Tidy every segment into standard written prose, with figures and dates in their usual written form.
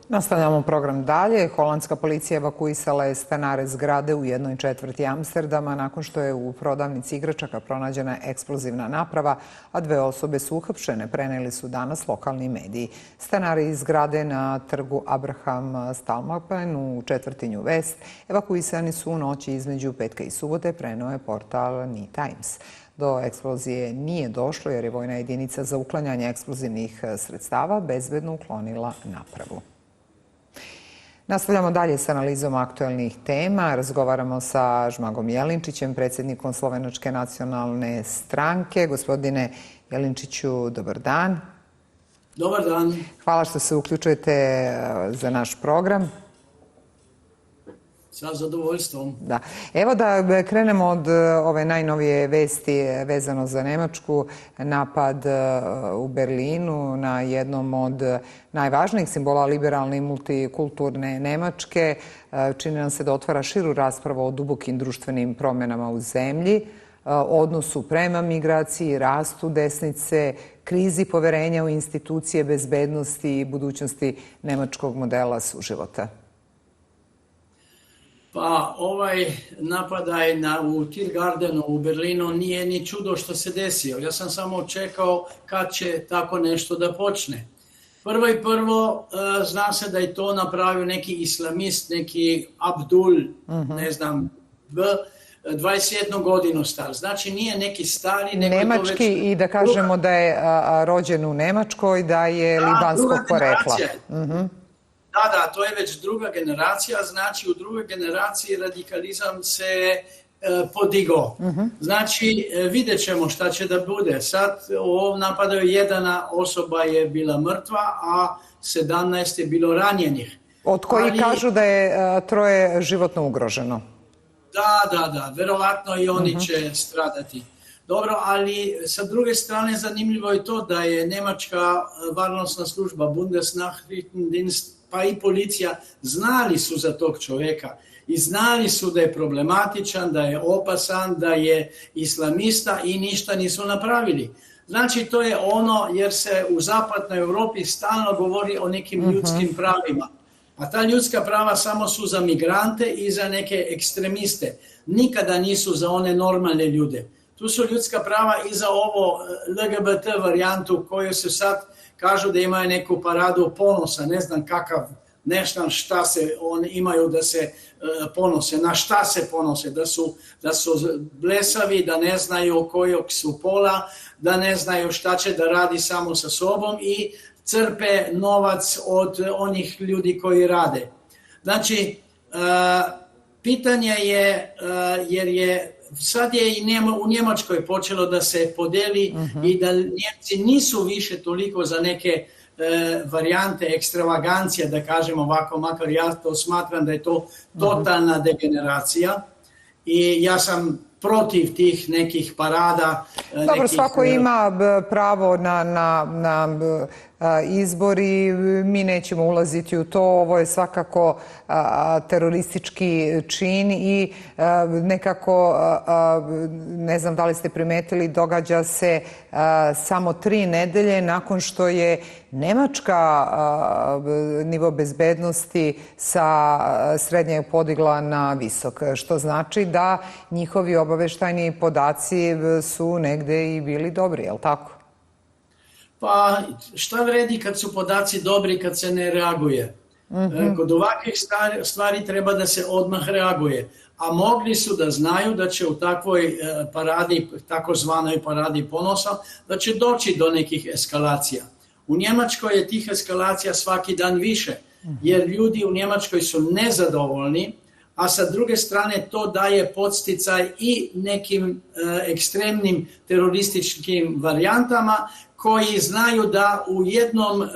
Nastavljamo program dalje. Holandska policija evakuisala je stanare zgrade u jednoj četvrti Amsterdama nakon što je u prodavnici igračaka pronađena eksplozivna naprava, a 2 osobe su uhapšene, preneli su danas lokalni mediji. Stanari iz zgrade na trgu Abraham Stalmapen u četvrtinju West evakuisani su u noći između petka i subote, preneo je portal New Times. Do eksplozije nije došlo jer je vojna jedinica za uklanjanje eksplozivnih sredstava bezbedno uklonila napravu. Nastavljamo dalje s analizom aktuelnih tema. Razgovaramo sa Žmagom Jelinčićem, predsjednikom Slovenačke nacionalne stranke. Gospodine Jelinčiću, dobar dan. Dobar dan. Hvala što se uključujete za naš program. Sa zadovoljstvom. Da. Evo da krenemo od ove najnovije vesti vezano za Nemačku. Napad u Berlinu na jednom od najvažnijih simbola liberalne i multikulturne Nemačke. Čini nam se da otvara širu raspravu o dubokim društvenim promjenama u zemlji, odnosu prema migraciji, rastu desnice, krizi poverenja u institucije bezbednosti i budućnosti nemačkog modela suživota. Pa ovaj napadaj u Tiergardenu u Berlinu nije ni čudo što se desio. Ja sam samo čekao kad će tako nešto da počne. Prvo, zna se da je to napravio neki islamist, neki Abdul, ne znam, 21 godinu star. Znači nije neki stari, nego nemački i da kažemo da je rođen u Nemačkoj, da je libanskog porekla. Da, to je već druga generacija, znači u drugoj generaciji radikalizam se podigao. Znači vidjet ćemo šta će da bude. Sad u ovom napadu jedna osoba je bila mrtva, a 17 je bilo ranjenih. Od kojih kažu da je 3 životno ugroženo. Da, verovatno i oni će stradati. Dobro, ali sa druge strane zanimljivo je to da je nemačka varnostna služba Bundesnachrichtendienst pa i policija znali su za tog čovjeka i znali su da je problematičan, da je opasan, da je islamista i ništa nisu napravili. Znači to je ono jer se u zapadnoj Europi stalno govori o nekim ljudskim pravima. A ta ljudska prava samo su za migrante i za neke ekstremiste. Nikada nisu za one normalne ljude. Tu su ljudska prava i za ovo LGBT varijantu koju se sad kažu da imaju neku paradu ponosa, ne znam kakav, ne znam šta se oni imaju da se ponose, na šta se ponose, da su blesavi, da ne znaju kojeg su pola, da ne znaju šta će da radi samo sa sobom i crpe novac od onih ljudi koji rade. Znači, pitanje je, jer je sad je i u Njemačkoj počelo da se podeli i da Njemci nisu više toliko za neke varijante ekstravagancija, da kažem ovako, makar ja to smatram da je to totalna degeneracija i ja sam protiv tih nekih parada. Dobro, svako ima pravo na izbor i mi nećemo ulaziti u to. Ovo je svakako teroristički čin i nekako, ne znam da li ste primetili, događa se samo 3 nedelje nakon što je Nemačka nivo bezbednosti sa srednje podigla na visok, što znači da njihovi obaveštajni podaci su negde i bili dobri, je li tako? Pa šta vredi kad su podaci dobri kad se ne reaguje? Kod ovakvih stvari treba da se odmah reaguje. A mogli su da znaju da će u takvoj paradi, takozvanoj paradi ponosa, da će doći do nekih eskalacija. U Njemačkoj je tih eskalacija svaki dan više, jer ljudi u Njemačkoj su nezadovoljni, a sa druge strane to daje podsticaj i nekim ekstremnim terorističkim varijantama koji znaju da u jednom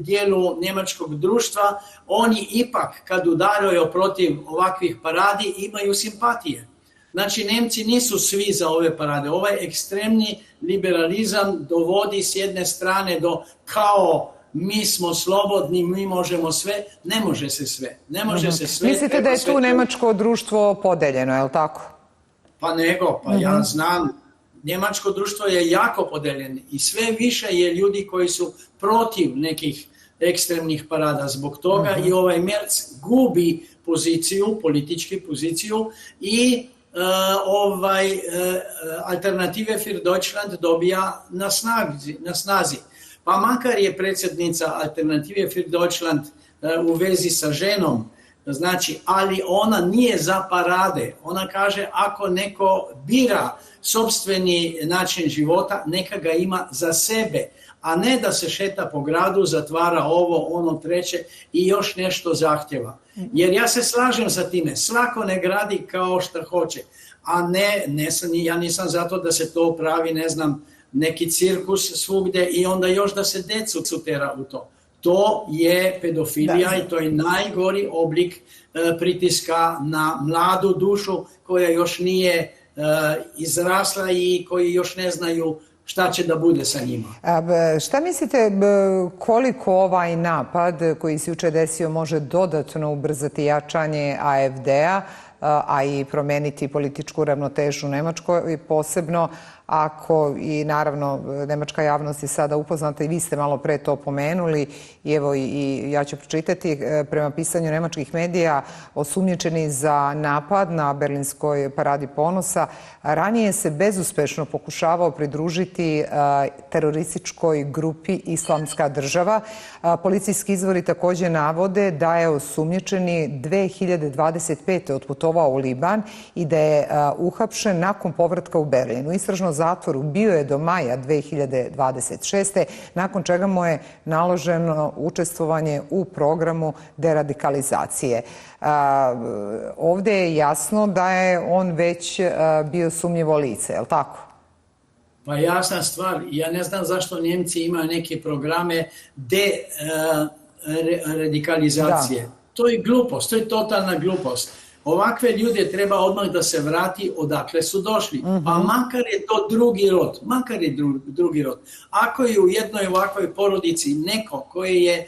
dijelu njemačkog društva oni ipak kad udaraju protiv ovakvih paradi imaju simpatije. Znači Nemci nisu svi za ove parade. Ovaj ekstremni liberalizam dovodi s jedne strane do kao mi smo slobodni, mi možemo sve. Ne može se sve. Ne može se sve. Mislite da je tu nemačko društvo podeljeno, je li tako? Pa nego, pa ja znam. Njemačko društvo je jako podeljeno i sve više je ljudi koji su protiv nekih ekstremnih parada. Zbog toga i ovaj Merz gubi poziciju, politički poziciju i Alternative für Deutschland dobija na snazi. Pa makar je predsjednica Alternative für Deutschland u vezi sa ženom, znači, ali ona nije za parade. Ona kaže ako neko bira sopstveni način života, neka ga ima za sebe, a ne da se šeta po gradu, zatvara ovo, ono, treće i još nešto zahtjeva. Jer ja se slažem sa time, svako ne gradi kao što hoće, a ja nisam zato da se to pravi, ne znam, neki cirkus svugdje i onda još da se decu tera u to. To je pedofilija i to je najgori oblik pritiska na mladu dušu koja još nije izrasla i koji još ne znaju šta će da bude sa njima. Šta mislite koliko ovaj napad koji se juče desio može dodatno ubrzati jačanje AfD-a, a i promeniti političku ravnotežu u Nemačkoj, posebno ako i naravno nemačka javnost je sada upoznata i vi ste malo pre to pomenuli i evo i ja ću pročitati prema pisanju nemačkih medija osumnjičeni za napad na Berlinskoj paradi ponosa. Ranije se bezuspešno pokušavao pridružiti terorističkoj grupi Islamska država. Policijski izvori također navode da je osumnjičeni 2025. otputovao u Liban i da je uhapšen nakon povratka u Berlin. U istražnom zatvoru bio je do maja 2026. nakon čega mu je naloženo učestvovanje u programu deradikalizacije. Ovdje je jasno da je on već bio sumnjivo lice, je li tako? Pa jasna stvar, ja ne znam zašto Njemci imaju neke programe deradikalizacije. To je glupost, to je totalna glupost. Ovakve ljude treba odmah da se vrati odakle su došli. Pa makar je to drugi rod. Ako je u jednoj ovakvoj porodici neko koji je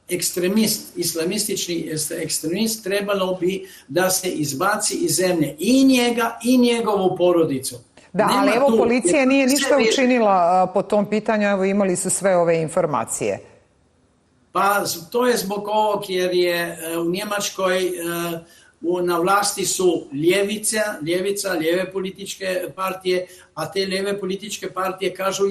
ekstremist, islamistični ekstremist, trebalo bi da se izbaci iz zemlje i njega i njegovu porodicu. Da, ali evo policija nije ništa učinila po tom pitanju, evo imali su sve ove informacije. Pa to je zbog ovog jer je u Njemačkoj na vlasti su lijeve političke partije, a te lijeve političke partije kažu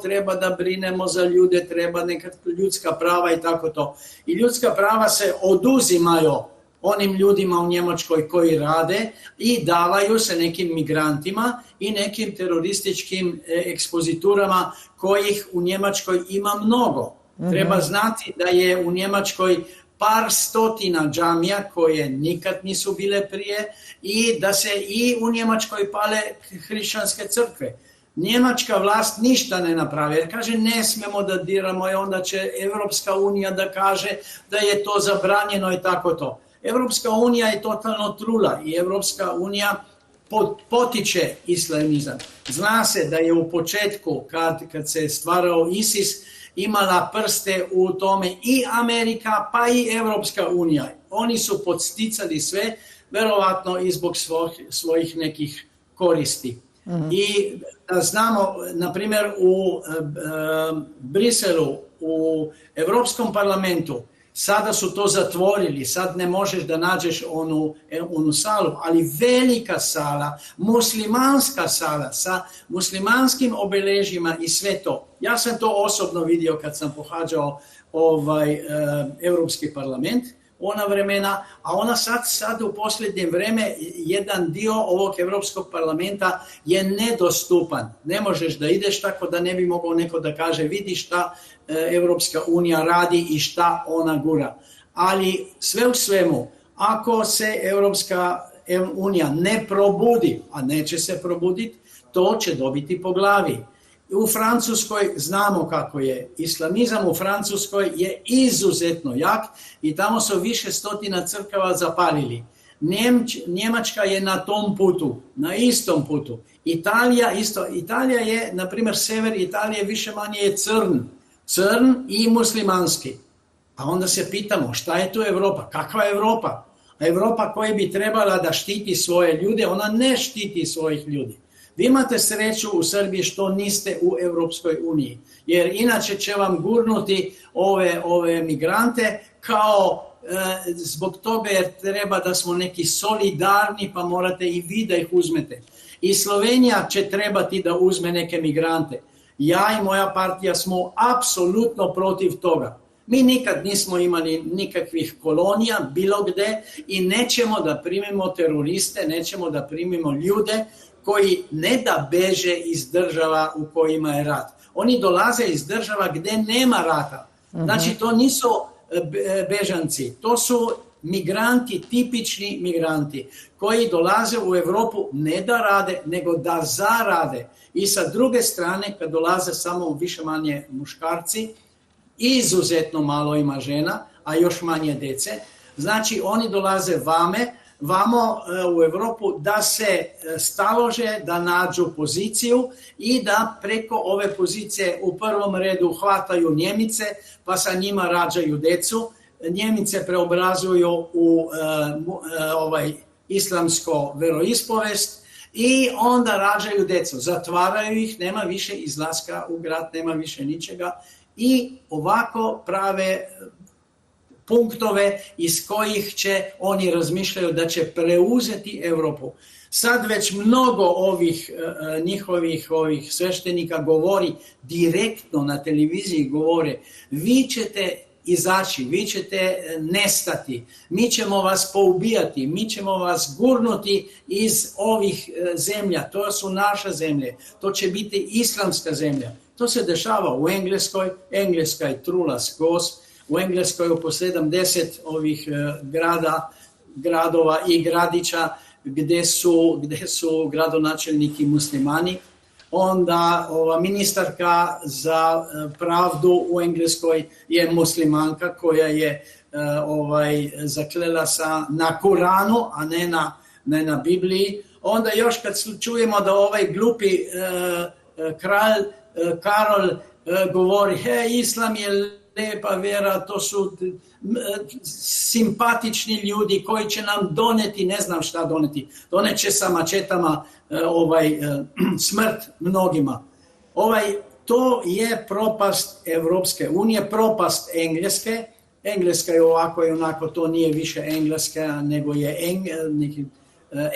treba da brinemo za ljude, treba neka ljudska prava i tako to. I ljudska prava se oduzimaju onim ljudima u Njemačkoj koji rade i davaju se nekim migrantima i nekim terorističkim ekspoziturama kojih u Njemačkoj ima mnogo. Treba znati da je u Njemačkoj par stotina džamija koje nikad nisu bile prije i da se i u Njemačkoj pale hrišćanske crkve. Njemačka vlast ništa ne napravi jer kaže ne smemo da diramo i onda će Evropska unija da kaže da je to zabranjeno i tako to. Evropska unija je totalno trula i Evropska unija potiče islamizam. Zna se da je u početku kad se stvarao ISIS imala prste u tome i Amerika pa i Evropska unija. Oni su podsticali sve, verovatno i zbog svojih nekih koristi. I da znamo, na primjer u Briselu, u Evropskom parlamentu, sada su to zatvorili, sad ne možeš da nađeš onu salu, ali velika sala, muslimanska sala sa muslimanskim obeležjima i sve to. Ja sam to osobno vidio kad sam pohađao Europski parlament, ona vremena, a ona sad u posljednje vreme jedan dio ovog Europskog parlamenta je nedostupan. Ne možeš da ideš tako da ne bi mogao neko da kaže vidi šta Europska unija radi i šta ona gura. Ali sve u svemu, ako se Europska unija ne probudi, a neće se probuditi, to će dobiti po glavi. U Francuskoj znamo kako je. Islamizam u Francuskoj je izuzetno jak i tamo su više stotina crkava zapalili. Njemačka je na tom putu, na istom putu. Italija isto. Italija je, na primjer, sever Italije više manje je crn i muslimanski. A onda se pitamo šta je tu Evropa? Kakva je Evropa? Evropa koja bi trebala da štiti svoje ljude, ona ne štiti svojih ljudi. Vi imate sreću u Srbiji što niste u Europskoj uniji, jer inače će vam gurnuti ove migrante kao zbog toga jer treba da smo neki solidarni, pa morate i vi da ih uzmete. I Slovenija će trebati da uzme neke migrante. Ja i moja partija smo apsolutno protiv toga. Mi nikad nismo imali nikakvih kolonija bilo gde i nećemo da primimo teroriste, nećemo da primimo ljude koji ne da beže iz država u kojima je rat. Oni dolaze iz država gde nema rata. Znači to nisu bežanci, to su migranti, tipični migranti koji dolaze u Europu ne da rade, nego da zarade. I sa druge strane, kad dolaze samo više manje muškarci, izuzetno malo ima žena, a još manje dece, znači oni dolaze vamo u Europu da se stalože, da nađu poziciju i da preko ove pozicije u prvom redu hvataju Njemice, pa sa njima rađaju decu. Njemice preobrazuju u islamsko veroispovest i onda rađaju decu. Zatvaraju ih, nema više izlaska u grad, nema više ničega i ovako prave punktove iz kojih će oni razmišljaju da će preuzeti Europu. Sad već mnogo ovih njihovih sveštenika govori direktno na televiziji, govore vi ćete izaći, vi ćete nestati, mi ćemo vas poubijati, mi ćemo vas gurnuti iz ovih zemlja, to su naše zemlje, to će biti islamska zemlja. To se dešava u Engleskoj, Engleska je trula skos, u Engleskoj oko 70 ovih gradova i gradića gde su gradonačelniki muslimani. Onda ministarka za pravdu u Engleskoj je muslimanka koja je zaklela na Kuranu, a ne na Bibliji. Onda još kad čujemo da ovaj glupi kralj Karol govori islam je lepa vera, to su simpatični ljudi koji će nam doneti, ne znam šta doneti, doneće sa mačetama smrt mnogima. To je propast Evropske unije, propast Engleske. Engleska je ovako i onako, to nije više Engleska, nego je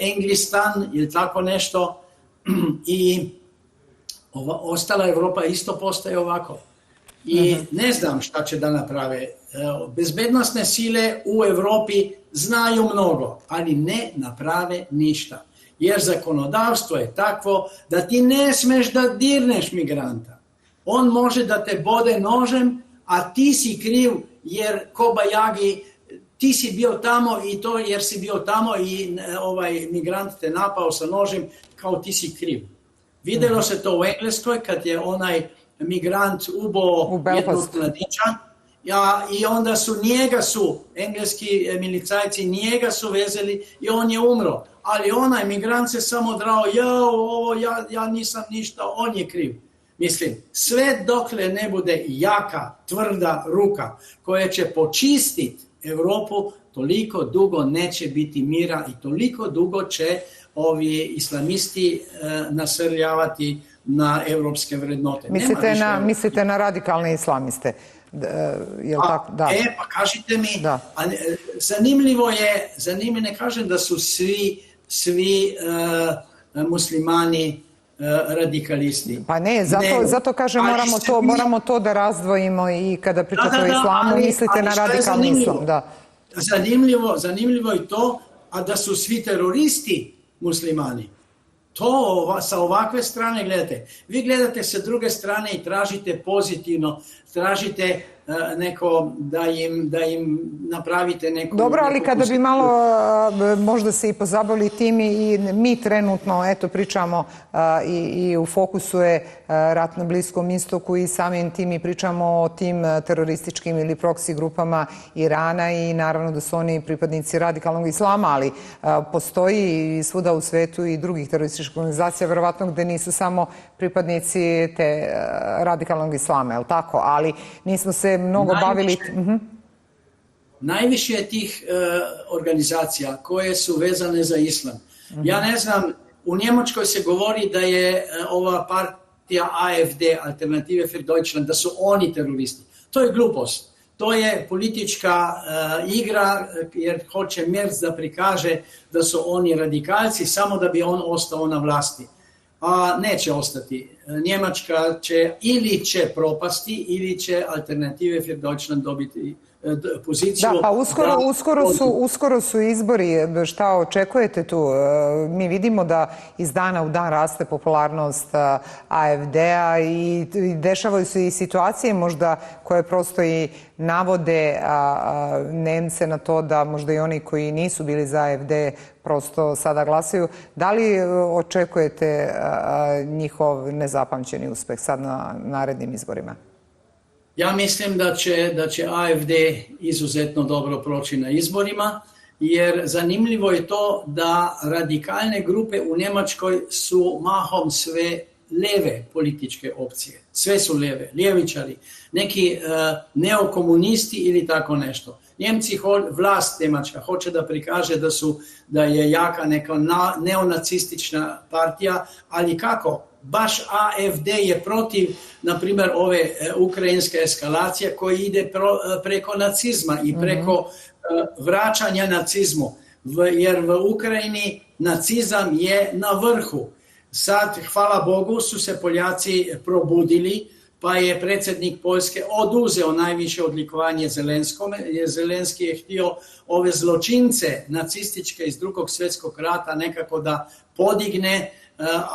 Englistan ili tako nešto. I ostala Evropa isto postaje ovako. I ne znam šta će da naprave. Bezbednostne sile u Evropi znaju mnogo, ali ne naprave ništa. Jer zakonodavstvo je takvo da ti ne smeš da dirneš migranta. On može da te bode nožem, a ti si kriv jer kobajagi, ti si bio tamo i to jer si bio tamo i migrant te napao sa nožem, kao ti si kriv. Videlo se to u Engleskoj kad je onaj migrant ubao jednog mladića i onda engleski milicajci njega su vezali i on je umro. Ali onaj migrant se samo drao, ja nisam ništa, on je kriv. Mislim, sve dokle ne bude jaka, tvrda ruka koja će počistiti Evropu, toliko dugo neće biti mira i toliko dugo će ovi islamisti nasrljavati na evropske vrednote. Mislite na radikalne islamiste? Pa kažite mi, zanimljivo je, ne kažem da su svi muslimani radikalisti. Pa ne, zato kažem moramo to da razdvojimo i kada pričate o islamu, mislite na radikalni islam. Zanimljivo je to, a da su svi teroristi muslimani. To sa ovakve strane gledate. Vi gledate sa druge strane i tražite pozitivno, tražite neko da im napravite neku... Dobro, ali kada bi malo možda se i pozabavili tim i mi trenutno pričamo i u fokusu je rat na Bliskom istoku i samim tim i pričamo o tim terorističkim ili proksi grupama Irana i naravno da su oni pripadnici radikalnog islama, ali postoji i svuda u svetu i drugih terorističkih organizacija, verovatno gde nisu samo pripadnici te radikalnog islama, je li tako? Ali nismo se mnogo bavili... Najviše je tih organizacija koje su vezane za islam. Ja ne znam u Njemačkoj se govori da je ova partija AfD, Alternative für Deutschland, da su oni teroristi. To je glupost. To je politička igra jer hoće Merz da prikaže da su oni radikalci samo da bi on ostao na vlasti. A neće ostati. Njemačka ili će propasti ili će Alternative für Deutschland dobiti poziciju. Da, pa uskoro su izbori. Šta očekujete tu? Mi vidimo da iz dana u dan raste popularnost AfD-a i dešavaju se i situacije možda koje prosto i navode Nemce na to da možda i oni koji nisu bili za AfD prosto sada glasaju. Da li očekujete njihov nezapamćeni uspeh sad na narednim izborima? Ja mislim da će AfD izuzetno dobro proći na izborima, jer zanimljivo je to da radikalne grupe u Njemačkoj su mahom sve leve političke opcije. Sve su leve, ljevičari, neki neokomunisti ili tako nešto. Njemci, vlast Njemačka hoće da prikaže da je jaka neka neonacistična partija, ali kako? Baš AfD je protiv, na primjer, ove ukrajinske eskalacije koja ide preko nacizma i preko vraćanja nacizmu. Jer u Ukrajini nacizam je na vrhu. Sad, hvala Bogu, su se Poljaci probudili, pa je predsjednik Poljske oduzeo najviše odlikovanje Zelenskome, jer Zelenski je htio ove zločince nacističke iz Drugog svjetskog rata nekako da podigne,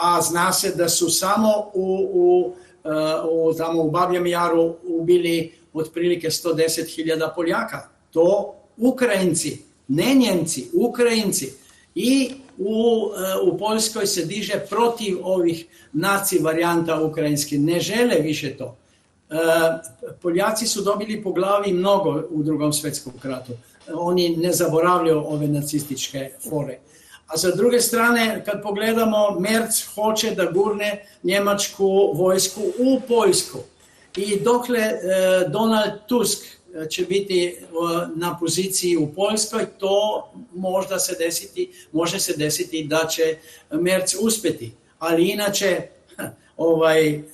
a zna se da su samo tamo u Babjem Jaru ubili otprilike 110.000 Poljaka. To Ukrajinci, ne Njemci, Ukrajinci. I u Poljskoj se diže protiv ovih naci varijanta ukrajinski. Ne žele više to. Poljaci su dobili po glavi mnogo u Drugom svjetskom ratu. Oni ne zaboravljaju ove nacističke fore. A sa druge strane, kad pogledamo, Merz hoće da gurne njemačku vojsku u Poljsku. I dokle Donald Tusk će biti na poziciji u Poljskoj, to može se desiti da će Merz uspjeti. Ali inače,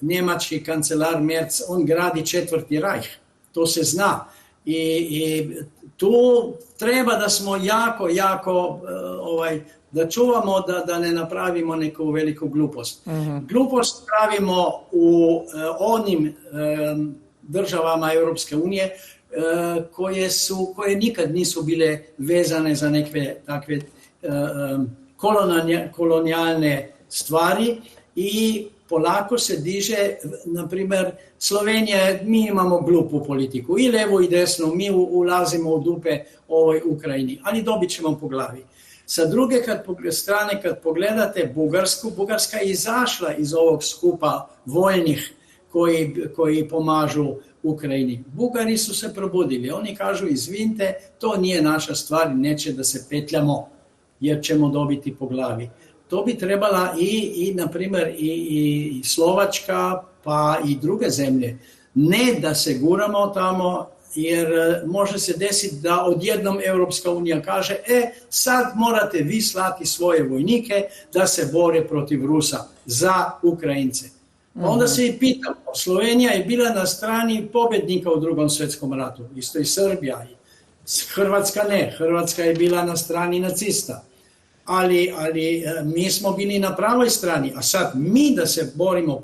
njemački kancelar Merz, on gradi četvrti Reich. To se zna. I tu treba da smo jako da čuvamo da ne napravimo neku veliku glupost. Glupost pravimo u onim državama Europske unije koje nikad nisu bile vezane za neke takve kolonijalne stvari i polako se diže, na primjer, Slovenija, mi imamo glupu politiku, i levo i desno, mi ulazimo u dupe ovoj Ukrajini, ali dobit ćemo po glavi. Sa druge strane, kad pogledate Bugarsku, Bugarska je izašla iz ovog skupa voljnih koji pomažu Ukrajini. Bugari su se probudili, oni kažu izvinite, to nije naša stvar, neće da se petljamo jer ćemo dobiti po glavi. To bi trebala na primjer, i Slovačka, pa i druge zemlje. Ne da se guramo tamo, jer može se desiti da odjednom Europska unija kaže sad morate vi slati svoje vojnike da se bore protiv Rusa za Ukrajince. Pa onda se i pitamo, Slovenija je bila na strani pobjednika u Drugom svjetskom ratu, isto i Srbija. Hrvatska ne, Hrvatska je bila na strani nacista. Ali mi smo bili na pravoj strani, a sad mi da se borimo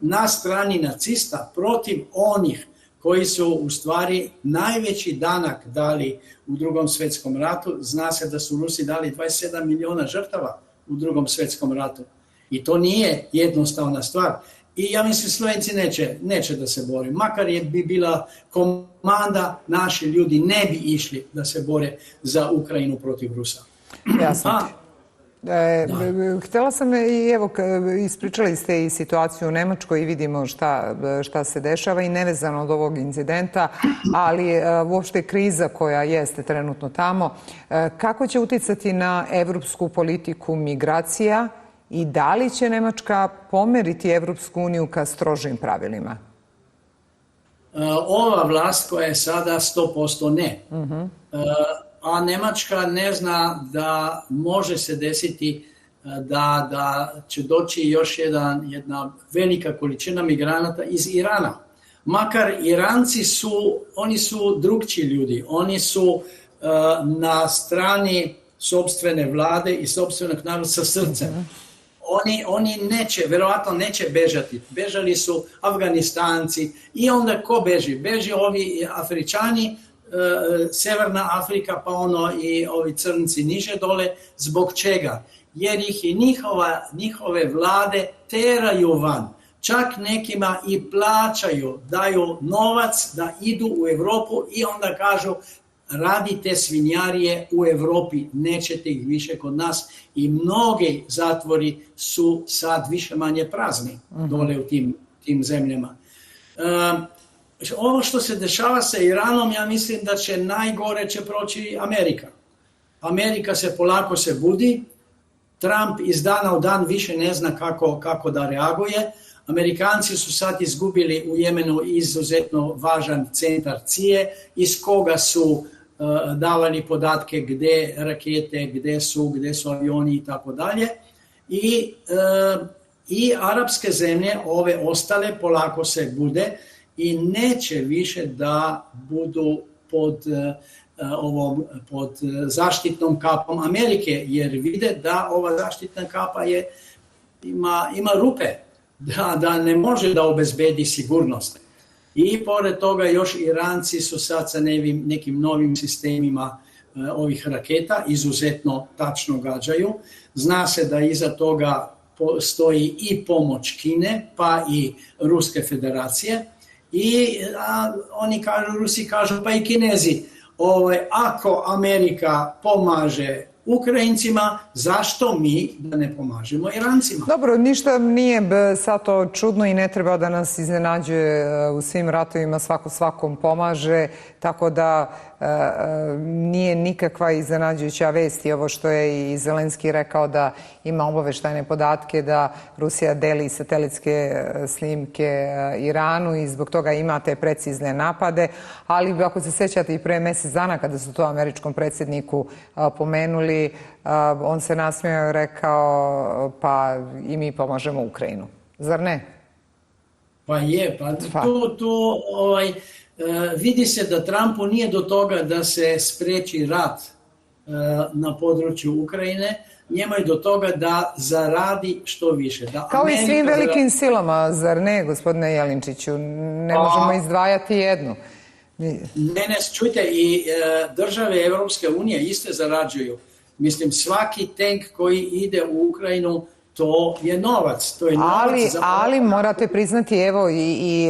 na strani nacista, protiv onih koji su u stvari najveći danak dali u Drugom svjetskom ratu. Zna se da su Rusi dali 27 milijuna žrtava u Drugom svjetskom ratu. I to nije jednostavna stvar. I ja mislim Slovenci neće da se bore. Makar bi bila komanda, naši ljudi ne bi išli da se bore za Ukrajinu protiv Rusa. Jasno. Htjela sam i evo, ispričali ste i situaciju u Nemačkoj i vidimo šta se dešava i nevezano od ovog incidenta, ali uopšte kriza koja jeste trenutno tamo, kako će uticati na evropsku politiku migracija i da li će Nemačka pomeriti Evropsku uniju ka strožim pravilima? Ova vlast koja je sada 100% ne. A Njemačka ne zna da može se desiti da će doći još jedna velika količina migranata iz Irana. Makar Iranci oni su drugčiji ljudi, oni su na strani sopstvene vlade i sopstvenog naroda sa srcem. Oni verovatno neće bežati. Bežali su Afganistanci i onda ko beži? Beži ovi Afričani, Severna Afrika, pa i ovi crnci niže dole. Zbog čega? Jer ih i njihove vlade teraju van. Čak nekima i plaćaju, daju novac da idu u Europu i onda kažu radite svinjarije u Europi, nećete ih više kod nas, i mnogi zatvori su sad više manje prazni dole u tim zemljama. Ovo što se dešava sa Iranom, ja mislim da će najgore proći Amerika. Amerika polako se budi, Trump iz dana u dan više ne zna kako da reaguje. Amerikanci su sad izgubili u Jemenu izuzetno važan centar CIA, iz koga su davali podatke gde rakete, gde su avioni i tako dalje. I arapske zemlje, ove ostale, polako se bude i neće više da budu pod zaštitnom kapom Amerike, jer vide da ova zaštitna kapa ima rupe, da ne može da obezbedi sigurnost. I pored toga još Iranci su sad sa nekim novim sistemima ovih raketa, izuzetno tačno gađaju. Zna se da iza toga stoji i pomoć Kine, pa i Ruske federacije. I Rusi kažu, pa i Kinezi, ako Amerika pomaže Ukrajincima, zašto mi da ne pomažemo Irancima? Dobro, ništa nije sad to čudno i ne treba da nas iznenađuje. U svim ratovima svako svakom pomaže, tako da nije nikakva iznenađujuća vest i ovo što je i Zelenski rekao, da ima obaveštajne podatke da Rusija deli satelitske snimke Iranu i zbog toga ima te precizne napade, ali ako se sećate i pre mesec dana kada su to američkom predsjedniku pomenuli, on se nasmijao i rekao, pa i mi pomažemo Ukrajinu. Zar ne? Pa je, tu vidi se da Trumpu nije do toga da se spreči rat na području Ukrajine, njemu je do toga da zaradi što više. Kao i svim velikim silama, zar ne, gospodine Jelinčiću? Ne možemo izdvajati jednu. Ne, čujte, i države Evropske unije iste zarađuju. Mislim, svaki tank koji ide u Ukrajinu, to je novac. Ali morate priznati, evo, i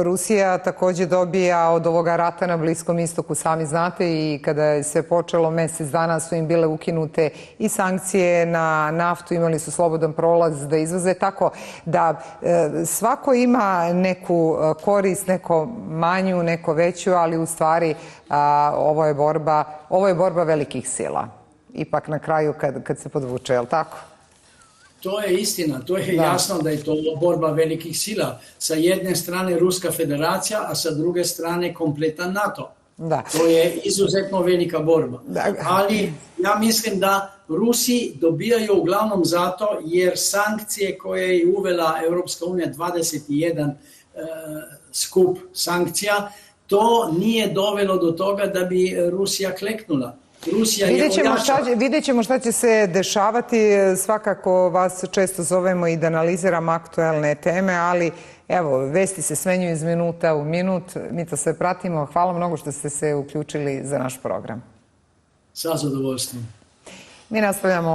Rusija također dobija od ovoga rata na Bliskom istoku, sami znate, i kada se počelo mesec dana su im bile ukinute i sankcije na naftu, imali su slobodan prolaz da izvoze, tako da svako ima neku korist, neko manju, neko veću, ali u stvari ovo je borba velikih sila. Ipak na kraju kad se podvuče, je li tako? To je istina, to je jasno da je to borba velikih sila. Sa jedne strane Ruska federacija, a sa druge strane kompletan NATO. To je izuzetno velika borba. Ali ja mislim da Rusi dobijaju uglavnom zato jer sankcije koje je uvela Europska unija, 21 skup sankcija, to nije dovelo do toga da bi Rusija kleknula. Vidjet ćemo šta će se dešavati. Svakako vas često zovemo i da analiziramo aktuelne teme, ali evo, vesti se smenjuju iz minuta u minut. Mi to sve pratimo. Hvala mnogo što ste se uključili za naš program. Sa zadovoljstvom. Mi nastavljamo